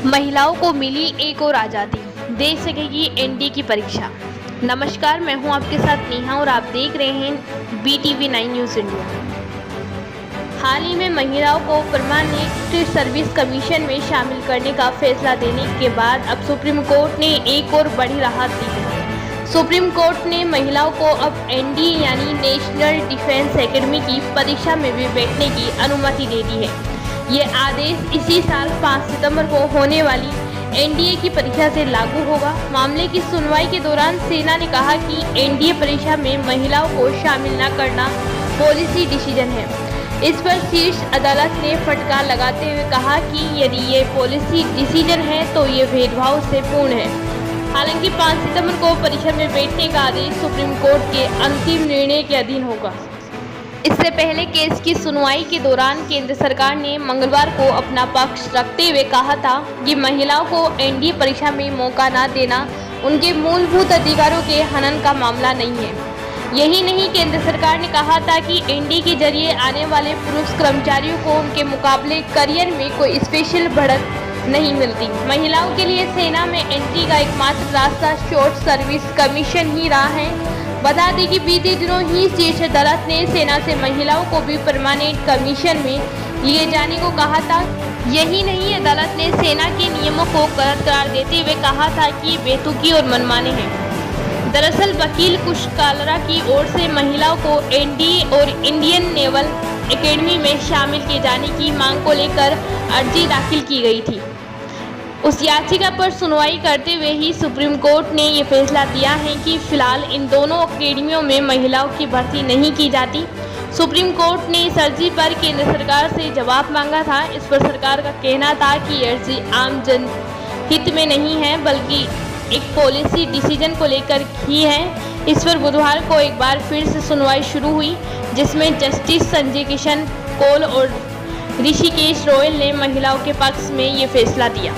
महिलाओं को मिली एक और आज़ादी, दे सकेगी एनडीए की परीक्षा। नमस्कार, मैं हूं आपके साथ नेहा और आप देख रहे हैं BTV9 न्यूज़ इंडिया। हाल ही में महिलाओं को परमानेंट सर्विस कमीशन में शामिल करने का फैसला देने के बाद अब सुप्रीम कोर्ट ने एक और बड़ी राहत दी है। सुप्रीम कोर्ट ने महिलाओं को अब एनडीए यानी नेशनल डिफेंस एकेडमी की परीक्षा में भी बैठने की अनुमति दे दी है। ये आदेश इसी साल 5 सितंबर को होने वाली एनडीए की परीक्षा से लागू होगा। मामले की सुनवाई के दौरान सेना ने कहा कि एनडीए परीक्षा में महिलाओं को शामिल न करना पॉलिसी डिसीजन है। इस पर शीर्ष अदालत ने फटकार लगाते हुए कहा कि यदि ये पॉलिसी डिसीजन है तो ये भेदभाव से पूर्ण है। हालांकि 5 सितंबर को परीक्षा में बैठने का आदेश सुप्रीम कोर्ट के अंतिम निर्णय के अधीन होगा। इससे पहले केस की सुनवाई के दौरान केंद्र सरकार ने मंगलवार को अपना पक्ष रखते हुए कहा था कि महिलाओं को एनडीए परीक्षा में मौका न देना उनके मूलभूत अधिकारों के हनन का मामला नहीं है। यही नहीं, केंद्र सरकार ने कहा था कि एनडीए के जरिए आने वाले पुरुष कर्मचारियों को उनके मुकाबले करियर में कोई स्पेशल बढ़त नहीं मिलती। महिलाओं के लिए सेना में एंट्री का एकमात्र रास्ता शॉर्ट सर्विस कमीशन ही रहा है। बता दें कि बीते दिनों ही शीर्ष अदालत ने सेना से महिलाओं को भी परमानेंट कमीशन में लिए जाने को कहा था। यही नहीं, अदालत ने सेना के नियमों को गलत करार देते हुए कहा था कि बेतुकी और मनमाने हैं। दरअसल वकील कुश कालरा की ओर से महिलाओं को एनडीए और इंडियन नेवल एकेडमी में शामिल किए जाने की मांग को लेकर अर्जी दाखिल की गई थी। उस याचिका पर सुनवाई करते हुए ही सुप्रीम कोर्ट ने ये फैसला दिया है कि फिलहाल इन दोनों अकेडमियों में महिलाओं की भर्ती नहीं की जाती। सुप्रीम कोर्ट ने इस अर्जी पर केंद्र सरकार से जवाब मांगा था। इस पर सरकार का कहना था कि ये अर्जी आम जन हित में नहीं है बल्कि एक पॉलिसी डिसीजन को लेकर ही है। इस पर बुधवार को एक बार फिर से सुनवाई शुरू हुई, जिसमें जस्टिस संजय किशन कौल और ऋषिकेश रोयल ने महिलाओं के पक्ष में ये फैसला दिया।